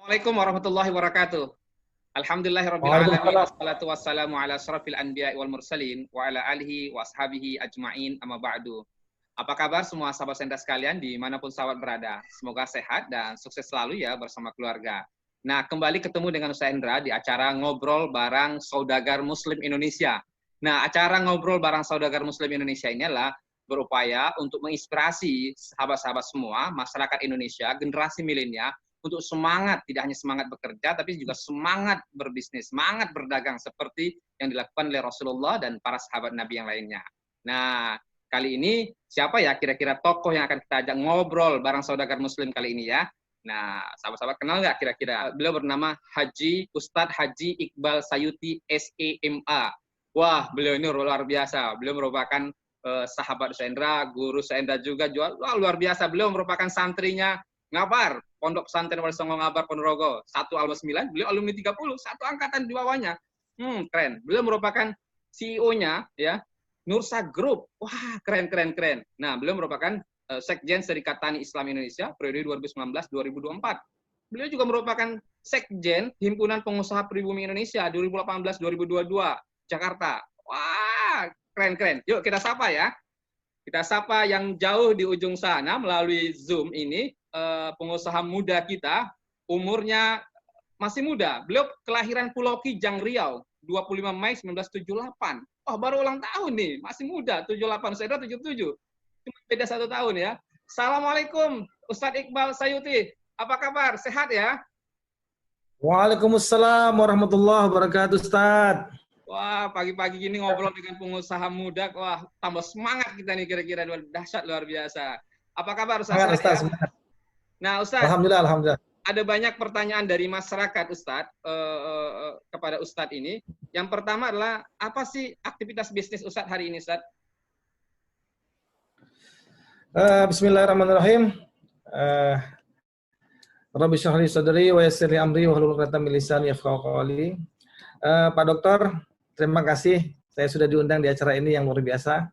Assalamualaikum warahmatullahi wabarakatuh. Alhamdulillahirabbil alamin Waalaikumsalam. wassalatu wassalamu ala asyrafil anbiya'i wal mursalin wa ala alihi wa ashabihi ajmain amma ba'du. Apa kabar semua sahabat senda sekalian dimanapun sahabat berada? Semoga sehat dan sukses selalu ya bersama keluarga. Nah, kembali ketemu dengan Ustaz Hendra di acara Ngobrol Barang Saudagar Muslim Indonesia. Nah, acara Ngobrol Barang Saudagar Muslim Indonesia ini adalah berupaya untuk menginspirasi sahabat-sahabat semua, masyarakat Indonesia, generasi milenial, untuk semangat, tidak hanya semangat bekerja, tapi juga semangat berbisnis, semangat berdagang, seperti yang dilakukan oleh Rasulullah dan para sahabat Nabi yang lainnya. Nah, kali ini siapa ya kira-kira tokoh yang akan kita ajak ngobrol bareng saudagar muslim kali ini ya? Nah, sahabat-sahabat kenal nggak kira-kira? Beliau bernama Ustadz Haji Iqbal Sayuti SEMA. Wah, beliau ini luar biasa. Beliau merupakan sahabat Sendra, guru Sendra juga. Luar biasa. Beliau merupakan santrinya Ngabar, Pondok Pesantren Wali Songo Ngabar Ponorogo, 1 alumni 9, beliau alumni 30, satu angkatan di bawahnya. Keren. Beliau merupakan CEO-nya ya, Nursa Group. Wah, keren. Nah, beliau merupakan Sekjen Serikat Tani Islam Indonesia periode 2019-2024. Beliau juga merupakan Sekjen Himpunan Pengusaha Pribumi Indonesia 2018-2022 Jakarta. Wah, keren. Yuk kita sapa ya. Kita sapa yang jauh di ujung sana melalui Zoom ini. Pengusaha muda kita, umurnya masih muda. Beliau kelahiran Pulau Kijang, Riau, 25 Mei 1978. Oh, baru ulang tahun nih, masih muda, 78, saya 77. Cuma beda 1 tahun ya. Assalamualaikum, Ustadz Iqbal Sayuti. Apa kabar? Sehat ya? Waalaikumsalam warahmatullahi wabarakatuh, Ustaz. Wah, pagi-pagi gini ngobrol dengan pengusaha muda, wah, tambah semangat kita nih kira-kira, dahsyat luar biasa. Apa kabar Ustaz? Semangat, Ustaz. Ya? Nah, Ustaz, Alhamdulillah. ada banyak pertanyaan dari masyarakat, Ustaz, kepada Ustaz ini. Yang pertama adalah, apa sih aktivitas bisnis Ustaz hari ini, Ustaz? Bismillahirrahmanirrahim. Rabbi shrah li sadri wa yassir li amri wahlul 'uqdatam min lisani yafqahu qawli. Pak Dokter, terima kasih saya sudah diundang di acara ini yang luar biasa.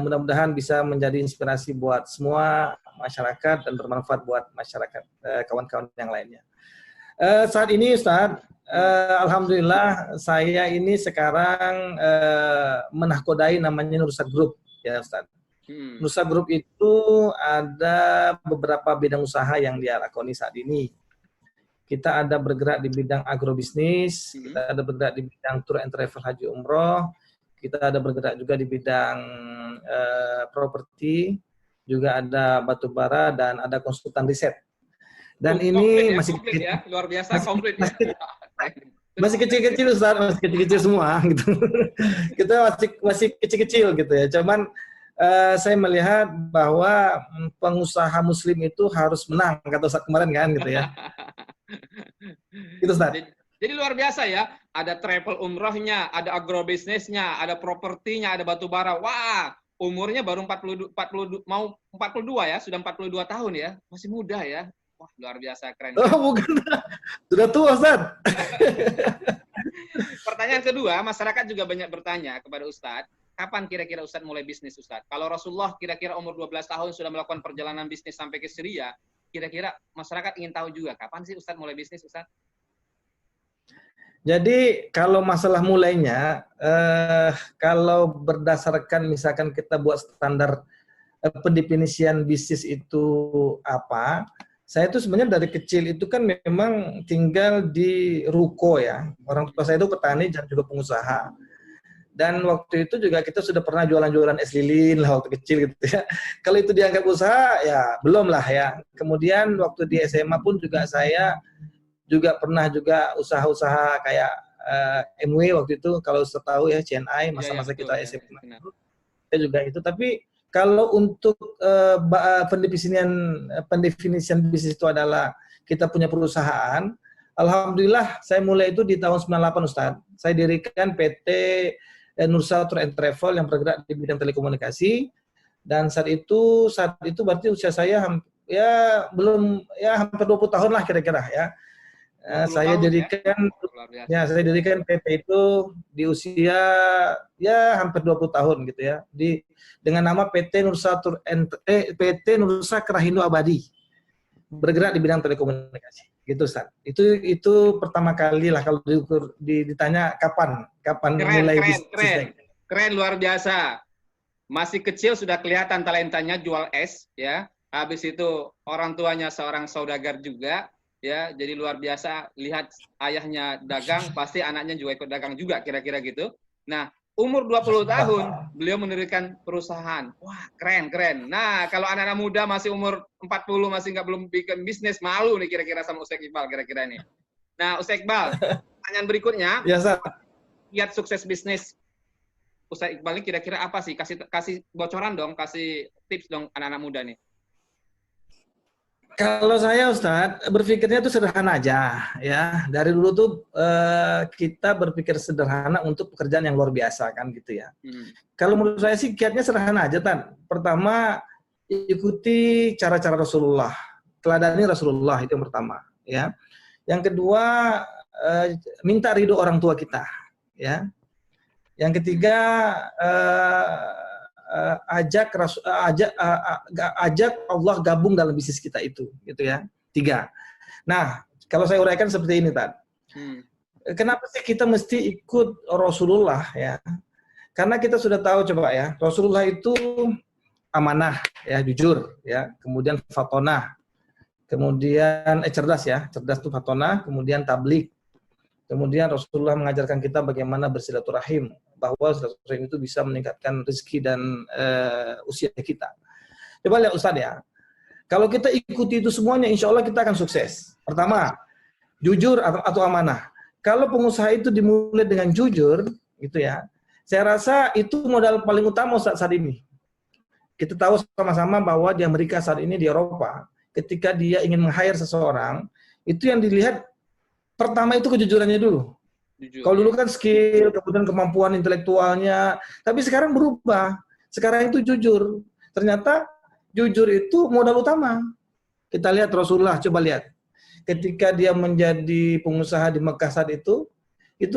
Mudah-mudahan bisa menjadi inspirasi buat semua masyarakat dan bermanfaat buat masyarakat kawan-kawan yang lainnya. Saat ini Ustaz, alhamdulillah saya ini sekarang menahkodai namanya Nursa Group ya Ustaz. Nursa Group itu ada beberapa bidang usaha yang dia lakoni saat ini. Kita ada bergerak di bidang agrobisnis, kita ada bergerak di bidang tour and travel haji umroh, kita ada bergerak juga di bidang properti, juga ada batu bara dan ada konsultan riset. Dan ini komplit, masih komplit ya, luar biasa komplit ya. Masih kecil-kecil Ustaz, masih kecil-kecil semua gitu. Kita masih kecil-kecil gitu ya. Cuman saya melihat bahwa pengusaha muslim itu harus menang kata Ustaz kemarin kan gitu ya. Itu Ustaz. Jadi luar biasa ya, ada travel umrohnya, ada agrobisnisnya, ada propertinya, ada batu bara. Wah, umurnya baru 42 ya, sudah 42 tahun ya. Masih muda ya. Wah, luar biasa keren. Oh, bukan. Sudah tua, Ustaz. Pertanyaan kedua, masyarakat juga banyak bertanya kepada Ustadz, kapan kira-kira Ustadz mulai bisnis Ustadz? Kalau Rasulullah kira-kira umur 12 tahun sudah melakukan perjalanan bisnis sampai ke Syria, kira-kira masyarakat ingin tahu juga kapan sih Ustadz mulai bisnis Ustadz? Jadi kalau masalah mulainya, kalau berdasarkan misalkan kita buat standar pendefinisian bisnis itu apa, saya itu sebenarnya dari kecil itu kan memang tinggal di ruko ya. Orang tua saya itu petani dan juga pengusaha. Dan waktu itu juga kita sudah pernah jualan-jualan es lilin lah waktu kecil gitu ya. Kalau itu dianggap usaha, ya belum lah ya. Kemudian waktu di SMA pun juga saya juga pernah juga usaha-usaha kayak MW waktu itu, kalau setahu ya CNI, masa-masa kita SMA. Saya juga itu, tapi kalau untuk pendefinisian bisnis itu adalah kita punya perusahaan, alhamdulillah saya mulai itu di tahun 98 Ustaz. Saya dirikan PT Nursa Tour and Travel yang bergerak di bidang telekomunikasi, dan saat itu berarti usia saya hampir 20 tahun lah kira-kira ya. Saya dirikan saya dirikan PT itu di usia ya hampir 20 tahun gitu ya, dengan nama PT Nursa Kerahindo Abadi, bergerak di bidang telekomunikasi. Gitu Ustaz. Itu pertama kali lah kalau ditanya kapan mulai bisnis. Keren, luar biasa. Masih kecil sudah kelihatan talentanya jual es, ya. Habis itu orang tuanya seorang saudagar juga, ya. Jadi luar biasa. Lihat ayahnya dagang, pasti anaknya juga ikut dagang juga, kira-kira gitu. Nah, umur 20 tahun, beliau mendirikan perusahaan. Wah, keren. Nah, kalau anak-anak muda masih umur 40, masih belum bikin bisnis, malu nih kira-kira sama Ustaz Iqbal, kira-kira ini. Nah, Ustaz Iqbal, pertanyaan berikutnya, ya, Ustaz. Lihat sukses bisnis Ustaz Iqbal ini kira-kira apa sih? Kasih bocoran dong, kasih tips dong anak-anak muda nih. Kalau saya Ustadz, berpikirnya itu sederhana aja ya. Dari dulu tuh kita berpikir sederhana untuk pekerjaan yang luar biasa kan gitu ya. Kalau menurut saya sih kiatnya sederhana aja Tan. Pertama, ikuti cara-cara Rasulullah. Teladani Rasulullah itu yang pertama ya. Yang kedua, minta ridho orang tua kita ya. Yang ketiga, ajak Allah gabung dalam bisnis kita itu, gitu ya. 3. Nah, kalau saya uraikan seperti ini, Tan. Kenapa sih kita mesti ikut Rasulullah ya? Karena kita sudah tahu coba ya, Rasulullah itu amanah ya, jujur ya, kemudian fatonah, kemudian cerdas ya, cerdas itu fatonah, kemudian tablik. Kemudian Rasulullah mengajarkan kita bagaimana bersilaturahim, bahwa silaturahim itu bisa meningkatkan rezeki dan usia kita. Coba lihat Ustaz ya, kalau kita ikuti itu semuanya, insya Allah kita akan sukses. Pertama, jujur atau amanah. Kalau pengusaha itu dimulai dengan jujur, gitu ya, saya rasa itu modal paling utama Ustaz saat ini. Kita tahu sama-sama bahwa di Amerika saat ini, di Eropa, ketika dia ingin meng-hire seseorang, itu yang dilihat pertama itu kejujurannya dulu. Kalau dulu kan skill, kemudian kemampuan intelektualnya, tapi sekarang berubah. Sekarang itu jujur. Ternyata jujur itu modal utama. Kita lihat Rasulullah, coba lihat. Ketika dia menjadi pengusaha di Mekah saat itu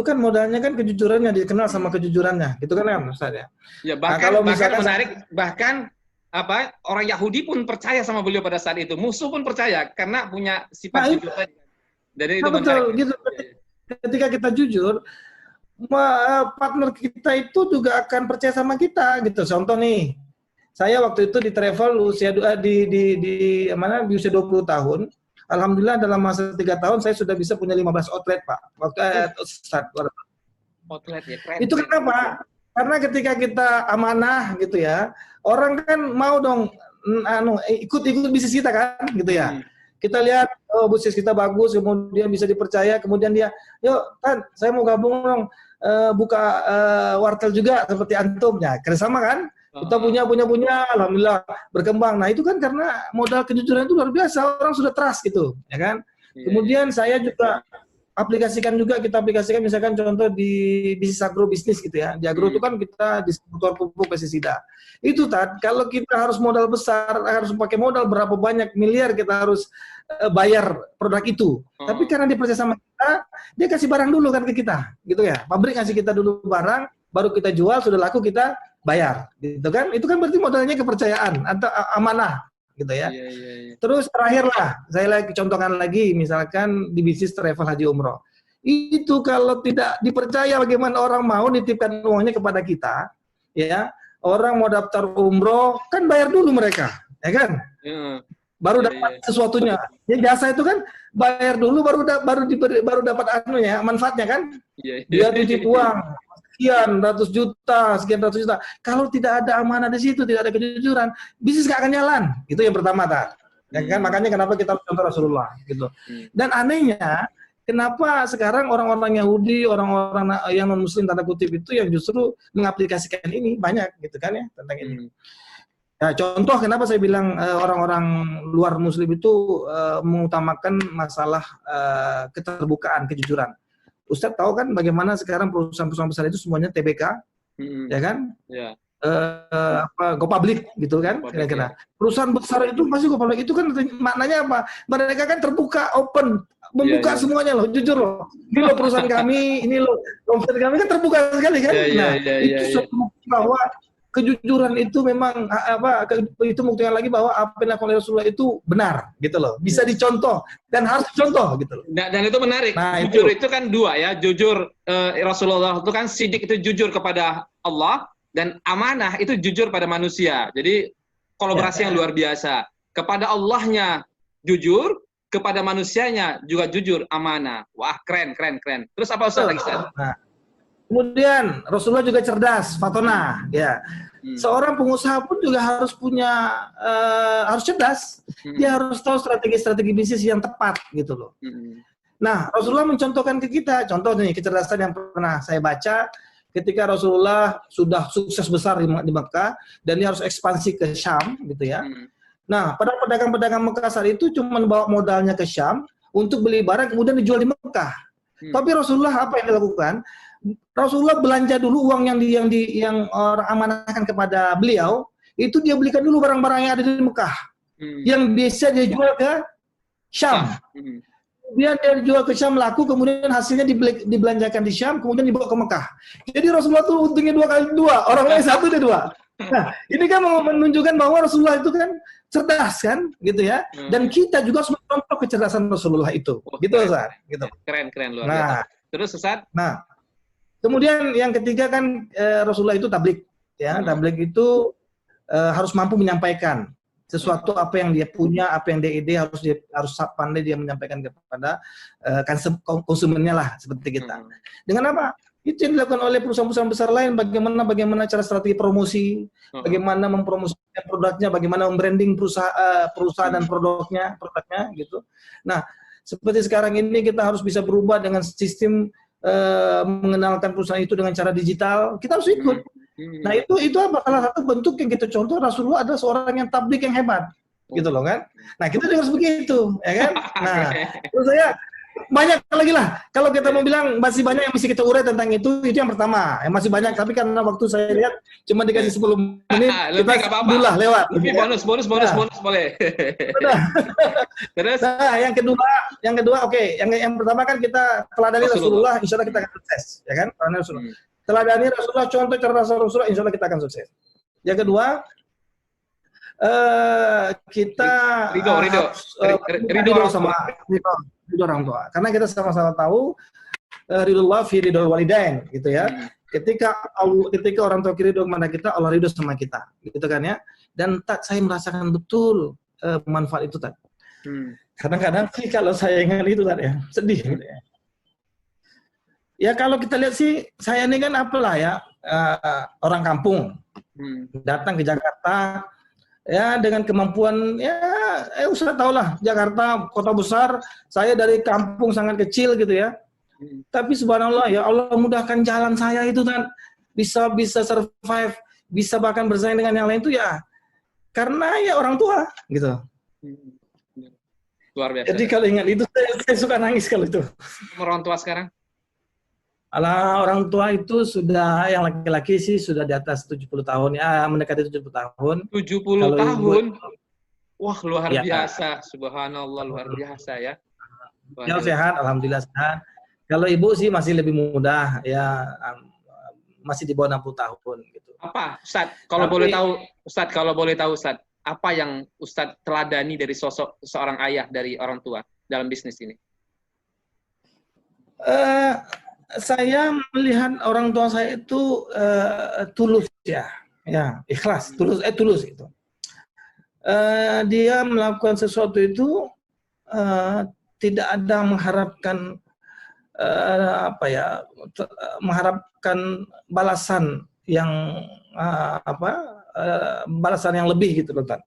kan modalnya kan kejujurannya, dikenal sama kejujurannya. Gitu kan ya Ustaz ya. Ya, bahkan menarik, bahkan orang Yahudi pun percaya sama beliau pada saat itu. Musuh pun percaya karena punya sifat jujur tadi. Jadi itu betul, gitu. Ketika kita jujur, partner kita itu juga akan percaya sama kita, gitu. Contoh nih, saya waktu itu di travel usia di usia 20 tahun, alhamdulillah dalam masa 3 tahun saya sudah bisa punya 15 outlet, Pak. Outlet ya, keren. Itu kenapa? Karena ketika kita amanah gitu ya, orang kan mau dong ikut bisnis kita kan, gitu ya. Kita lihat bisnis kita bagus, kemudian bisa dipercaya, kemudian dia, yuk Tan, saya mau gabung dong, buka wartel juga seperti antumnya, kerjasama kan? Kita punya, alhamdulillah berkembang. Nah itu kan karena modal kejujuran itu luar biasa, orang sudah trust gitu, ya kan? Kemudian saya juga kita aplikasikan misalkan contoh di bisnis agrobisnis gitu ya. Di agro itu kan kita distributor pupuk pestisida. Itu kalau kita harus modal besar, harus pakai modal berapa banyak miliar kita harus bayar produk itu. Tapi karena dia percaya sama kita, dia kasih barang dulu kan ke kita, gitu ya. Pabrik ngasih kita dulu barang, baru kita jual, sudah laku kita bayar, gitu kan. Itu kan berarti modalnya kepercayaan atau amanah, gitu ya. Terus terakhir lah, saya lagi contohkan lagi, misalkan di bisnis travel haji umroh. Itu kalau tidak dipercaya bagaimana orang mau nitipkan uangnya kepada kita, ya, orang mau daftar umroh, kan bayar dulu mereka, ya kan? Baru dapat sesuatunya. Ya jasa itu kan bayar dulu baru dapat manfaatnya kan? Dia titip uang sekian ratus juta. Kalau tidak ada amanah di situ, tidak ada kejujuran, bisnis nggak akan jalan. Itu yang pertama, ya kan? Makanya kenapa kita contoh Rasulullah gitu. Dan anehnya, kenapa sekarang orang-orang Yahudi, orang-orang yang non Muslim tanda kutip itu yang justru mengaplikasikan ini banyak gitu kan ya tentang ini. Ya, contoh kenapa saya bilang orang-orang luar Muslim itu mengutamakan masalah keterbukaan, kejujuran. Ustadz tahu kan bagaimana sekarang perusahaan-perusahaan besar itu semuanya TBK, ya kan? Go public gitu kan? Kira-kira. Perusahaan besar itu pasti go public itu kan maknanya apa? Mereka kan terbuka, open, membuka semuanya loh, jujur loh. Ini loh perusahaan kami, ini loh perusahaan kami kan terbuka sekali kan? Itu suatu bahwa kejujuran itu memang itu membuktikan lagi bahwa apa yang dilakukan oleh Rasulullah itu benar gitu loh, bisa dicontoh dan harus dicontoh gitu loh. Dan itu menarik. Nah, jujur itu kan dua ya, jujur Rasulullah itu kan sidik itu jujur kepada Allah, dan amanah itu jujur pada manusia. Jadi kolaborasi yang luar biasa. Kepada Allahnya jujur, kepada manusianya juga jujur, amanah. Wah, keren. Terus apa Ustaz lagi, Ustaz? Nah, kemudian Rasulullah juga cerdas, fatona, ya. Seorang pengusaha pun juga harus harus cerdas. Dia harus tahu strategi bisnis yang tepat gitu loh. Nah, Rasulullah mencontohkan ke kita, contoh nih kecerdasan yang pernah saya baca ketika Rasulullah sudah sukses besar di Mekah dan dia harus ekspansi ke Syam gitu ya. Nah, pada pedagang-pedagang Mekah saat itu cuma bawa modalnya ke Syam untuk beli barang kemudian dijual di Mekah. Tapi Rasulullah apa yang dilakukan? Rasulullah belanja dulu uang yang orang amanahkan kepada beliau, itu dia belikan dulu barang-barang yang ada di Mekah. Yang biasa dia jual ke Syam. Dia jual ke Syam laku, kemudian hasilnya dibelanjakan di Syam, kemudian dibawa ke Mekah. Jadi Rasulullah itu untungnya dua, orang lain satu dia dua. Nah, ini kan menunjukkan bahwa Rasulullah itu kan cerdas kan, gitu ya. Dan kita juga harus mencontoh kecerdasan Rasulullah itu. Gitu Ustaz, gitu. Keren luar biasa. Terus Ustaz? Nah, kemudian yang ketiga kan Rasulullah itu tabligh ya. Tabligh itu harus mampu menyampaikan sesuatu apa yang dia punya, apa yang dia ide, harus pandai dia menyampaikan kepada konsumennya lah, seperti kita. Dengan apa? Itu yang dilakukan oleh perusahaan-perusahaan besar lain, bagaimana cara strategi promosi, bagaimana mempromosikan produknya, bagaimana membranding perusahaan dan produknya gitu. Nah, seperti sekarang ini kita harus bisa berubah dengan sistem mengenalkan perusahaan itu dengan cara digital, kita harus ikut. Nah, itu apa? Salah satu bentuk yang kita contoh, Rasulullah adalah seorang yang tabligh yang hebat, gitu loh kan. Nah, kita juga harus begitu, ya kan. Nah, terus saya banyak lagi lah. Kalau kita mau bilang masih banyak yang mesti kita urai tentang itu yang pertama. Yang masih banyak, tapi karena waktu saya lihat cuma dikasih 10 menit, kita dulu lah lewat. Lebih bonus boleh. Terus? Nah, yang kedua, oke. Yang pertama kan kita teladani Rasulullah, insya Allah kita akan sukses, ya kan? Teladani Rasulullah, contoh cara Rasulullah, insya Allah kita akan sukses. Yang kedua, kita ridho orang tua. Karena kita sama-sama tahu ridullah fi ridul walidain, gitu ya. Ketika orang tua ridho kepada kita, Allah ridho sama kita, gitu kan ya. Dan saya merasakan betul manfaat itu, Kadang-kadang sih kalau saya ingat itu ya, sedih gitu ya. Ya kalau kita lihat sih, saya ini kan apalah ya, orang kampung, datang ke Jakarta, ya dengan kemampuan, usah tahu lah, Jakarta, kota besar, saya dari kampung sangat kecil gitu ya. Tapi subhanallah, ya Allah mudahkan jalan saya itu bisa survive, bisa bahkan bersaing dengan yang lain itu ya, karena ya orang tua gitu. Luar biasa. Jadi kalau ingat itu, saya suka nangis kalau itu. Orang tua sekarang? Alah, orang tua itu sudah, yang laki-laki sih sudah di atas 70 tahun ya, mendekati 70 tahun. 70 tahun? Wah, luar biasa. Subhanallah, luar biasa ya. Ya, sehat, alhamdulillah sehat. Kalau ibu sih masih lebih muda ya, masih di bawah 60 tahun gitu. Apa, Ustadz, kalau boleh tahu Ustadz, apa yang Ustadz teladani dari sosok seorang ayah dari orang tua dalam bisnis ini? Saya melihat orang tua saya itu tulus ya, ikhlas, tulus itu. Dia melakukan sesuatu itu tidak ada mengharapkan mengharapkan balasan yang balasan yang lebih gitu, Ustaz.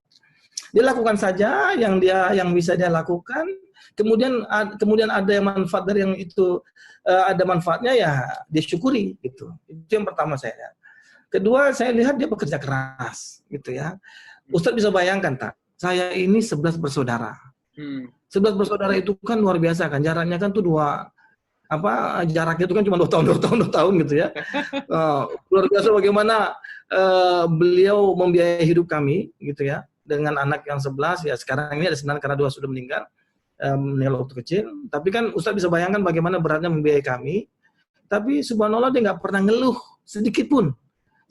Dia lakukan saja yang bisa dia lakukan. Kemudian ada yang manfaat dari yang itu, ada manfaatnya ya dia syukuri gitu. Itu yang pertama saya. Kedua, saya lihat dia bekerja keras gitu ya. Ustadz bisa bayangkan tak? Saya ini 11 bersaudara. 11 bersaudara itu kan luar biasa kan. Jaraknya kan tuh jaraknya itu kan cuma 2 tahun gitu ya. Luar biasa bagaimana beliau membiayai hidup kami gitu ya. Dengan anak yang 11 ya, sekarang ini ada 9 karena 2 sudah meninggal waktu kecil. Tapi kan Ustadz bisa bayangkan bagaimana beratnya membiayai kami. Tapi subhanallah dia nggak pernah ngeluh sedikit pun.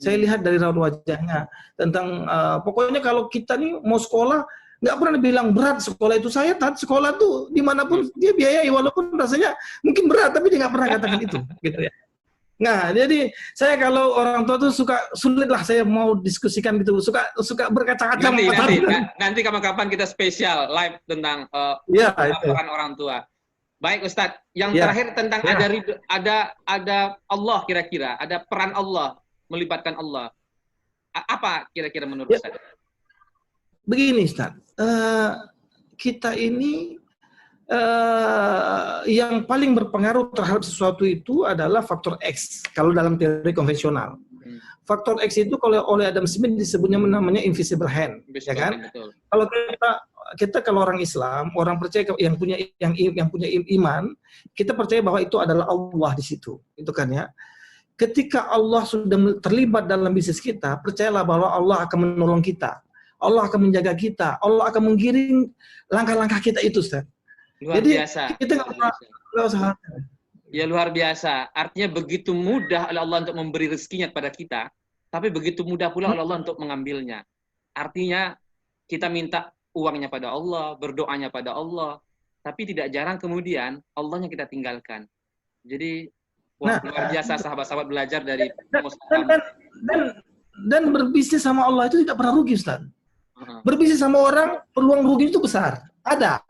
Saya lihat dari raut wajahnya tentang pokoknya kalau kita nih mau sekolah nggak pernah bilang berat sekolah itu. Saya sekolah tuh dimanapun dia biayai, walaupun rasanya mungkin berat, tapi dia nggak pernah katakan itu, gitu ya. Nah, jadi saya kalau orang tua tuh suka sulit lah saya mau diskusikan gitu, suka berkaca-kaca. Nanti kapan-kapan kita spesial live tentang peran orang tua. Baik Ustadz, yang terakhir tentang ada Allah, kira-kira ada peran Allah, melibatkan Allah. Apa kira-kira menurut Ustadz? Begini Ustadz, kita ini yang paling berpengaruh terhadap sesuatu itu adalah faktor X kalau dalam teori konvensional. Faktor X itu kalau oleh Adam Smith disebutnya namanya invisible hand, ya kan? Betul. Kalau kita kalau orang Islam, orang percaya yang punya iman, kita percaya bahwa itu adalah Allah di situ, itu kan ya. Ketika Allah sudah terlibat dalam bisnis kita, percayalah bahwa Allah akan menolong kita, Allah akan menjaga kita, Allah akan menggiring langkah-langkah kita itu, Ustaz. Luar biasa. Kita nggak pernah usaha. Ya luar biasa. Artinya begitu mudah oleh Allah untuk memberi rezekinya kepada kita, tapi begitu mudah pula oleh Allah untuk mengambilnya. Artinya kita minta uangnya pada Allah, berdoanya pada Allah, tapi tidak jarang kemudian Allahnya kita tinggalkan. Jadi luar biasa sahabat-sahabat belajar dari dan berbisnis sama Allah itu tidak pernah rugi, Ustaz. Berbisnis sama orang peluang rugi itu besar, ada.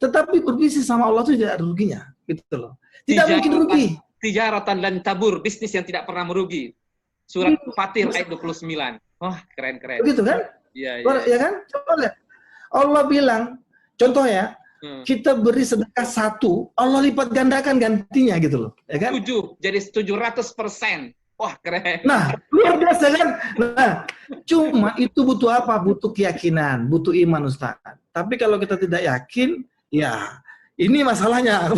Tetapi berbisnis sama Allah itu tidak ada ruginya, gitu loh. Tidak mungkin rugi. Tijaratan dan tabur, bisnis yang tidak pernah merugi. Surat Fatir ayat 29. Wah, keren-keren. Begitu kan? Iya, ya kan? Coba lihat. Allah bilang, contoh ya, kita beri sedekah 1, Allah lipat gandakan gantinya gitu loh, ya kan? 7, jadi 700%. Wah, keren. Nah, luar biasa kan? Nah, cuma itu butuh apa? Butuh keyakinan, butuh iman, Ustaz. Tapi kalau kita tidak yakin, ya ini masalahnya.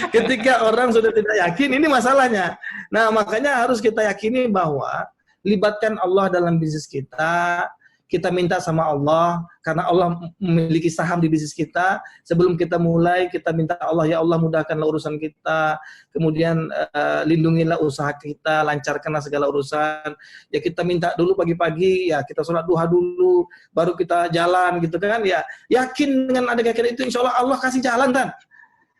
Ketika orang sudah tidak yakin, ini masalahnya. Nah, makanya harus kita yakini bahwa libatkan Allah dalam bisnis kita. Kita minta sama Allah, karena Allah memiliki saham di bisnis kita. Sebelum kita mulai, kita minta Allah, ya Allah mudahkanlah urusan kita. Kemudian lindungilah usaha kita, lancarkanlah segala urusan. Ya kita minta dulu pagi-pagi, ya kita sholat duha dulu, baru kita jalan gitu kan. Ya yakin dengan ada keyakinan itu, insya Allah kasih jalan kan.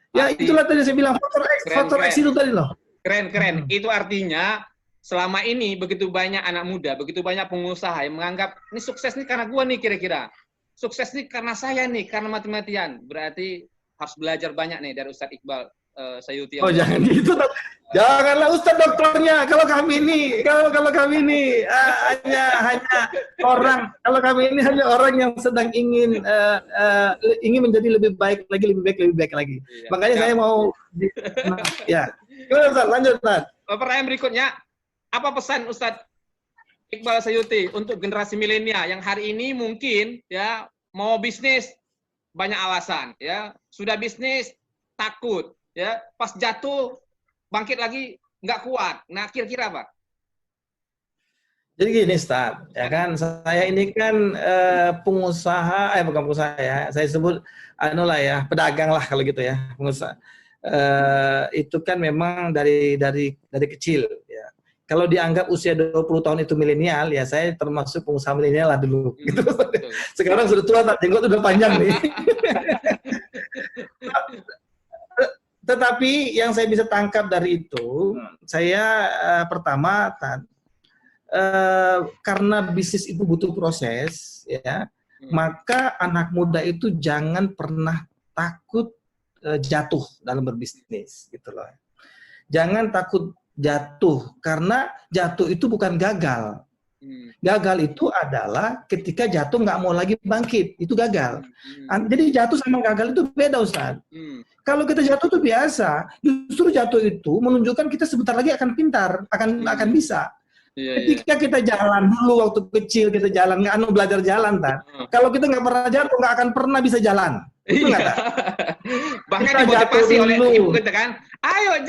Ya itulah tadi saya bilang, faktor X itu tadi loh. Keren. Itu artinya selama ini begitu banyak anak muda, begitu banyak pengusaha yang menganggap ini sukses nih karena gua nih kira-kira. Sukses nih karena saya nih, karena mati-matian. Berarti harus belajar banyak nih dari Ustadz Iqbal Sayuti. Oh jangan gitu, janganlah Ustadz dokternya. Kalau kami ini hanya orang, kalau kami ini hanya orang yang sedang ingin menjadi lebih baik lagi. Iya. Makanya saya mau ya. Gimana Ustadz? Lanjut Ustadz. Pertanyaan berikutnya. Apa pesan Ustadz Iqbal Sayuti untuk generasi milenial yang hari ini mungkin ya mau bisnis banyak alasan ya, sudah bisnis takut ya, pas jatuh bangkit lagi nggak kuat. Nah, kira-kira apa? Jadi gini Ustaz, ya kan saya ini kan pengusaha, bukan pengusaha ya, saya sebut pedagang lah kalau gitu ya, pengusaha. Itu kan memang dari kecil ya. Kalau dianggap usia 20 tahun itu milenial, ya saya termasuk pengusaha milenial lah dulu. Gitu. Sekarang sudah tua, jenggot udah panjang nih. Tetapi yang saya bisa tangkap dari itu, saya pertama, karena bisnis itu butuh proses, ya, maka anak muda itu jangan pernah takut jatuh dalam berbisnis, gitu loh. Jangan takut jatuh, karena jatuh itu bukan gagal. Gagal itu adalah ketika jatuh nggak mau lagi bangkit, itu gagal. Jadi jatuh sama gagal itu beda, Ustaz. Kalau kita jatuh itu biasa, justru jatuh itu menunjukkan kita sebentar lagi akan pintar, akan bisa. Ketika kita jalan dulu waktu kecil, kita jalan belajar jalan, kalau kita nggak pernah jatuh nggak akan pernah bisa jalan. Itu nggak ada. Bahkan dimotivasi oleh ibu kita kan, ayo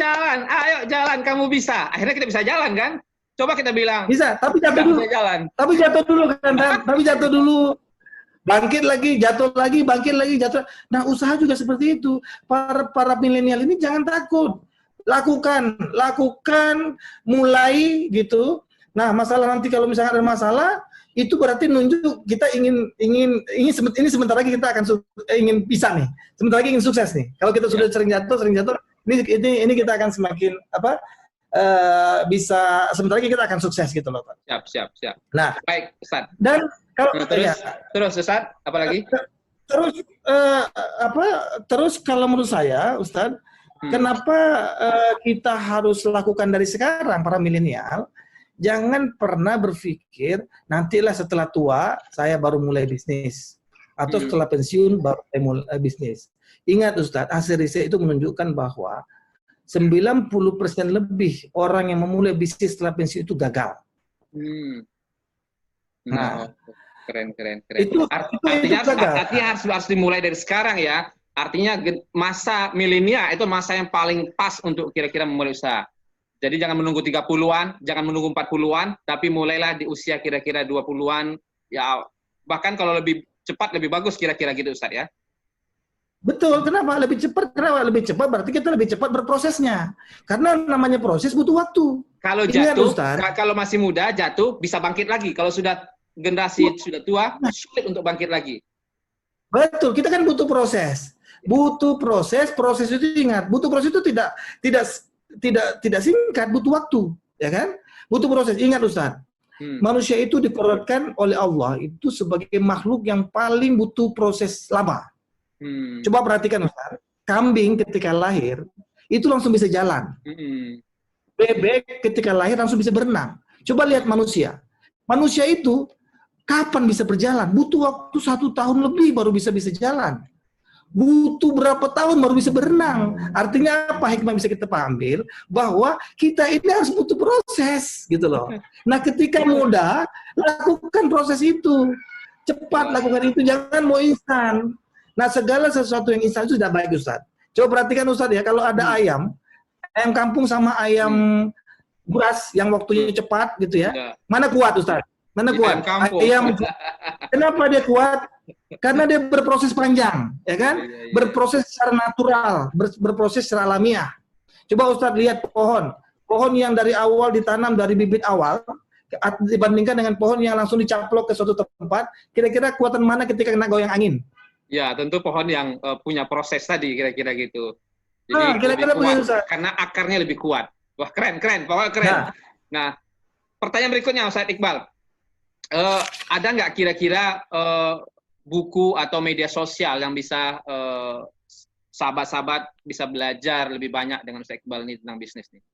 jalan, kamu bisa. Akhirnya kita bisa jalan kan? Coba kita bilang. Bisa, tapi jatuh dulu. Jalan. Tapi jatuh dulu kan, tapi jatuh dulu. Bangkit lagi, jatuh lagi, bangkit lagi, jatuh. Nah, usaha juga seperti itu. Para milenial ini jangan takut. Lakukan, mulai gitu. Nah, masalah nanti kalau misalnya ada masalah, itu berarti nunjuk kita ini sebentar lagi kita akan ingin pisah nih. Sebentar lagi ingin sukses nih. Kalau kita sudah sering jatuh, ini kita akan semakin bisa sebentar lagi kita akan sukses gitu loh, Pak. Siap. Nah, baik, Ustaz. Dan kalau terus Ustaz, apa lagi? Terus kalau menurut saya, Ustaz, kenapa kita harus lakukan dari sekarang para milenial? Jangan pernah berpikir nantilah setelah tua saya baru mulai bisnis atau setelah pensiun baru mulai bisnis. Ingat Ustadz, hasil riset itu menunjukkan bahwa 90% lebih orang yang memulai bisnis setelah pensiun itu gagal. Nah, keren. Artinya harus dimulai dari sekarang ya. Artinya masa milenial itu masa yang paling pas untuk kira-kira memulai usaha. Jadi jangan menunggu 30-an, jangan menunggu 40-an, tapi mulailah di usia kira-kira 20-an, ya bahkan kalau lebih cepat lebih bagus kira-kira gitu Ustaz ya. Betul, kenapa lebih cepat? Kenapa lebih cepat? Berarti kita lebih cepat berprosesnya. Karena namanya proses butuh waktu. Kalau jatuh, kalau masih muda jatuh bisa bangkit lagi. Kalau sudah generasi sudah tua, sulit untuk bangkit lagi. Betul, kita kan butuh proses. Butuh proses itu ingat, butuh proses itu tidak singkat, butuh waktu, ya kan? Butuh proses. Ingat Ustaz, manusia itu diperolehkan oleh Allah itu sebagai makhluk yang paling butuh proses lama. Coba perhatikan Ustaz, kambing ketika lahir itu langsung bisa jalan. Bebek ketika lahir langsung bisa berenang. Coba lihat manusia. Manusia itu kapan bisa berjalan? Butuh waktu 1 tahun lebih baru bisa jalan. Butuh berapa tahun baru bisa berenang. Artinya apa hikmah bisa kita ambil? Bahwa kita ini harus butuh proses, gitu loh. Nah, ketika muda, lakukan proses itu. Cepat lakukan itu, jangan mau instan. Nah, segala sesuatu yang instan itu sudah baik, Ustaz. Coba perhatikan, Ustaz ya, kalau ada ayam kampung sama ayam buras yang waktunya cepat, gitu ya. Mana kuat, Ustaz? Mana kuat? Ayam, kenapa dia kuat? Karena dia berproses panjang, ya kan? Berproses secara natural, berproses secara alamiah. Coba Ustadz lihat pohon yang dari awal ditanam dari bibit awal, dibandingkan dengan pohon yang langsung dicaplok ke suatu tempat, kira-kira kuatan mana ketika kena goyang angin? Ya, tentu pohon yang punya proses tadi, kira-kira gitu. Jadi kira-kira lebih kuat, karena akarnya lebih kuat. Wah, keren, pokoknya keren. Nah, pertanyaan berikutnya Ustadz Iqbal. Ada nggak kira-kira buku atau media sosial yang bisa sahabat-sahabat bisa belajar lebih banyak dengan Ustaz Iqbal ini tentang bisnis nih?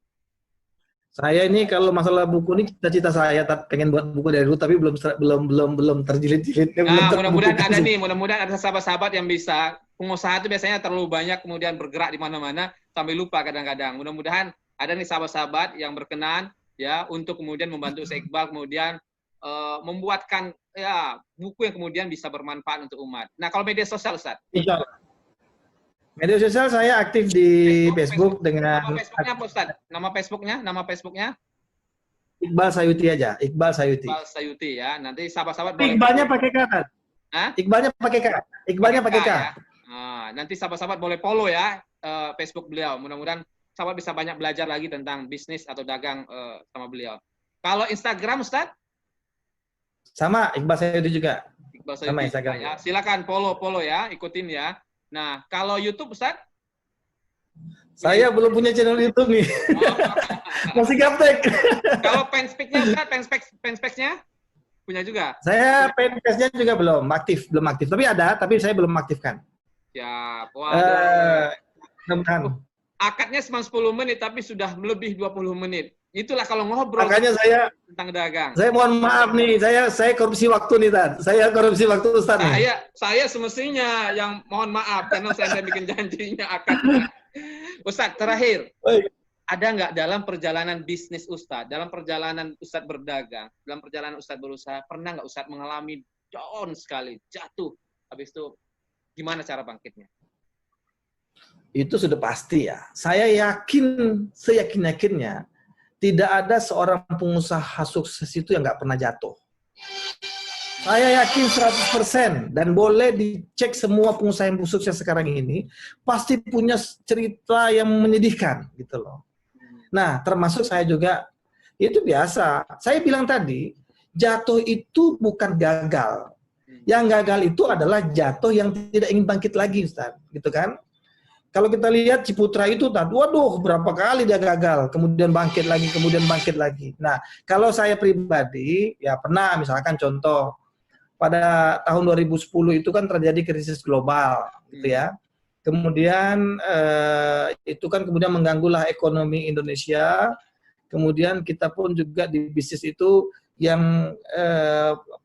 Saya ini kalau masalah buku ini cita-cita saya pengen buat buku dari dulu tapi belum terjilid-jilid. Nah, mudah-mudahan ada nih, mudah-mudahan ada sahabat-sahabat yang bisa. Pengusaha itu biasanya terlalu banyak kemudian bergerak di mana-mana sampai lupa kadang-kadang. Mudah-mudahan ada nih sahabat-sahabat yang berkenan ya untuk kemudian membantu Ustaz Iqbal kemudian membuatkan ya buku yang kemudian bisa bermanfaat untuk umat. Nah, kalau media sosial, Ustaz? Insya Allah. Media sosial saya aktif di Facebook dengan... Nama Facebooknya apa, Ustaz? Nama Facebooknya? Iqbal Sayuti aja. Iqbal Sayuti. Iqbal Sayuti ya. Nanti sahabat-sahabat boleh... Iqbalnya pakai K kan? Iqbalnya pakai K. Iqbalnya pakai K. Ya? Nah, nanti sahabat-sahabat boleh follow ya Facebook beliau. Mudah-mudahan sahabat bisa banyak belajar lagi tentang bisnis atau dagang sama beliau. Kalau Instagram, Ustaz? Sama, Iqbal Sayuti juga. Iqbal Sayuti sama Instagram. Ya. Silakan follow ya, ikutin ya. Nah, kalau YouTube, Ustaz? Saya belum punya channel YouTube nih. Masih gaptek. Kalau fanspage-nya, Ustaz, fanspage-nya punya juga? Saya fanpage-nya juga belum aktif. Tapi ada, tapi saya belum aktifkan. Siap. Waduh. Akadnya cuma 10 menit, tapi sudah lebih 20 menit. Itulah kalau ngobrol makanya saya tentang dagang. Saya mohon maaf nih, saya korupsi waktu nih, Tan. Saya korupsi waktu Ustaz. Saya semestinya yang mohon maaf karena saya bikin janjinya akadnya. Ustaz, terakhir. Ada nggak dalam perjalanan bisnis Ustaz, dalam perjalanan Ustaz berdagang, dalam perjalanan Ustaz berusaha, pernah nggak Ustaz mengalami down sekali, jatuh, habis itu gimana cara bangkitnya? Itu sudah pasti ya. Saya yakin, seyakin-yakinnya, tidak ada seorang pengusaha sukses itu yang nggak pernah jatuh. Saya yakin 100% dan boleh dicek semua pengusaha yang sukses sekarang ini pasti punya cerita yang menyedihkan gitu loh. Nah, termasuk saya juga Itu biasa. Saya bilang tadi, jatuh itu bukan gagal. Yang gagal itu adalah jatuh yang tidak ingin bangkit lagi, Ustaz. Gitu kan? Kalau kita lihat Ciputra itu, waduh, berapa kali dia gagal, kemudian bangkit lagi, kemudian bangkit lagi. Nah, kalau saya pribadi, ya pernah, misalkan contoh, pada tahun 2010 itu kan terjadi krisis global, gitu ya. Kemudian itu kan kemudian mengganggulah ekonomi Indonesia. Kemudian kita pun juga di bisnis itu yang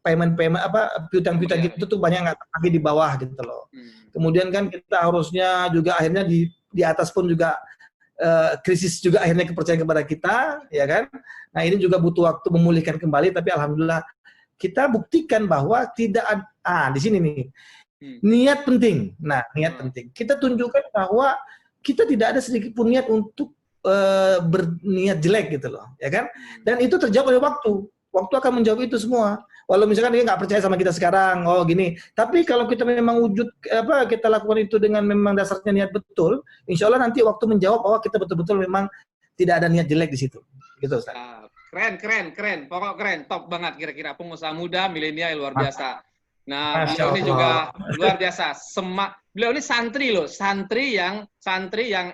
payment apa piutang-piutang gitu tuh banyak nggak lagi di bawah gitu loh. Kemudian kan kita harusnya juga akhirnya di atas pun juga krisis juga akhirnya kepercayaan kepada kita, ya kan. Nah ini juga butuh waktu memulihkan kembali, tapi alhamdulillah kita buktikan bahwa tidak ada, di sini nih, niat penting. Nah niat penting. Kita tunjukkan bahwa kita tidak ada sedikit pun niat untuk berniat jelek gitu loh, ya kan. Dan itu terjawab oleh waktu. Waktu akan menjawab itu semua. Walau misalkan dia nggak percaya sama kita sekarang, oh gini. Tapi kalau kita memang wujud kita lakukan itu dengan memang dasarnya niat betul, insya Allah nanti waktu menjawab bahwa kita betul-betul memang tidak ada niat jelek di situ. Gitu, Ustaz. Keren. Pokok keren, top banget kira-kira pengusaha muda milenial luar biasa. Nah, beliau ini juga luar biasa. Beliau ini santri loh, santri yang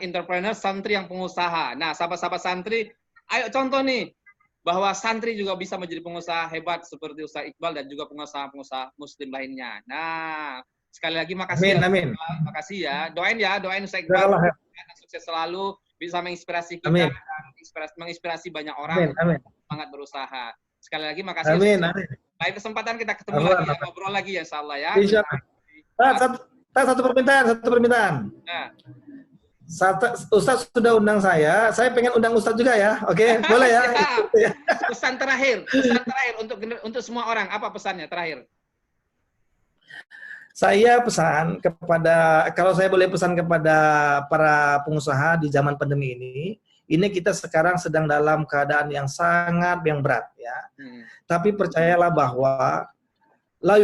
entrepreneur, santri yang pengusaha. Nah, sahabat-sahabat santri, ayo contoh nih bahwa santri juga bisa menjadi pengusaha hebat seperti Ustaz Iqbal dan juga pengusaha-pengusaha muslim lainnya. Nah, sekali lagi makasih. Amin. Makasih ya. Doain Ustaz Iqbal sukses selalu, bisa menginspirasi kita dan menginspirasi banyak orang semangat berusaha. Sekali lagi makasih. Amin. Lain kesempatan kita ketemu lagi ya, ngobrol lagi ya insyaallah ya. Insyaallah. Satu permintaan. Nah. Ustaz sudah undang saya pengen undang Ustaz juga ya, oke? Boleh ya? Pesan terakhir untuk semua orang, apa pesannya terakhir? Saya pesan kalau saya boleh pesan kepada para pengusaha di zaman pandemi ini kita sekarang sedang dalam keadaan yang sangat berat ya. Tapi percayalah bahwa la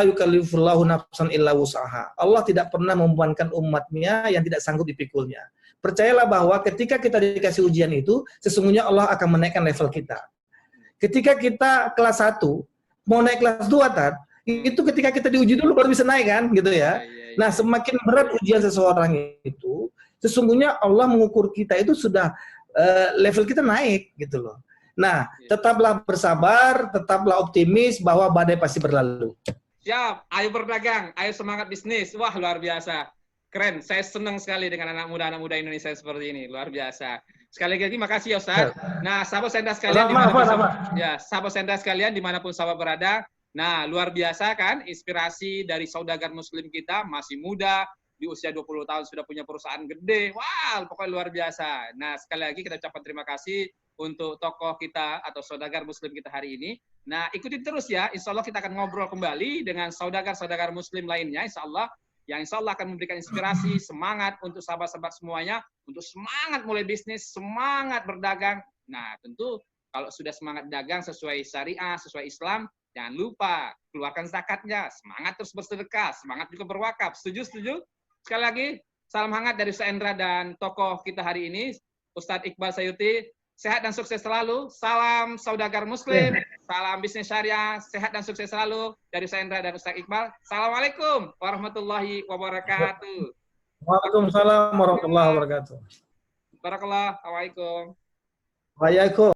yukallifullahu nafsan illa wus'aha. Allah tidak pernah membebankan umatnya yang tidak sanggup dipikulnya. Percayalah bahwa ketika kita dikasih ujian itu, sesungguhnya Allah akan menaikkan level kita. Ketika kita kelas 1, mau naik kelas 2, itu ketika kita diuji dulu baru bisa naik kan, gitu ya. Nah, semakin berat ujian seseorang itu, sesungguhnya Allah mengukur kita itu sudah level kita naik, gitu loh. Nah, tetaplah bersabar, tetaplah optimis bahwa badai pasti berlalu. Siap, ayo berdagang, ayo semangat bisnis. Wah, luar biasa. Keren, saya senang sekali dengan anak muda Indonesia seperti ini, luar biasa. Sekali lagi makasih ya Ustaz. Nah, sahabat senda sekalian sahabat senda sekalian dimanapun sahabat berada. Nah, luar biasa kan inspirasi dari saudagar muslim kita, masih muda, di usia 20 tahun sudah punya perusahaan gede. Wah, pokoknya luar biasa. Nah, sekali lagi kita ucapkan terima kasih untuk tokoh kita atau saudagar muslim kita hari ini. Nah, ikuti terus ya. Insya Allah kita akan ngobrol kembali dengan saudagar-saudagar muslim lainnya. Insya Allah akan memberikan inspirasi, semangat untuk sahabat-sahabat semuanya, untuk semangat mulai bisnis, semangat berdagang. Nah, tentu kalau sudah semangat dagang sesuai syariah, sesuai Islam, jangan lupa keluarkan zakatnya. Semangat terus bersedekah, semangat juga berwakaf. Setuju? Sekali lagi, salam hangat dari Ustaz Endra dan tokoh kita hari ini, Ustadz Iqbal Sayuti. Sehat dan sukses selalu. Salam saudagar muslim. Salam bisnis syariah. Sehat dan sukses selalu dari Ustaz Endra dan Ustaz Iqbal. Assalamualaikum warahmatullahi wabarakatuh. Waalaikumsalam warahmatullahi wabarakatuh. Barakallah. Assalamualaikum. Waalaikumsalam.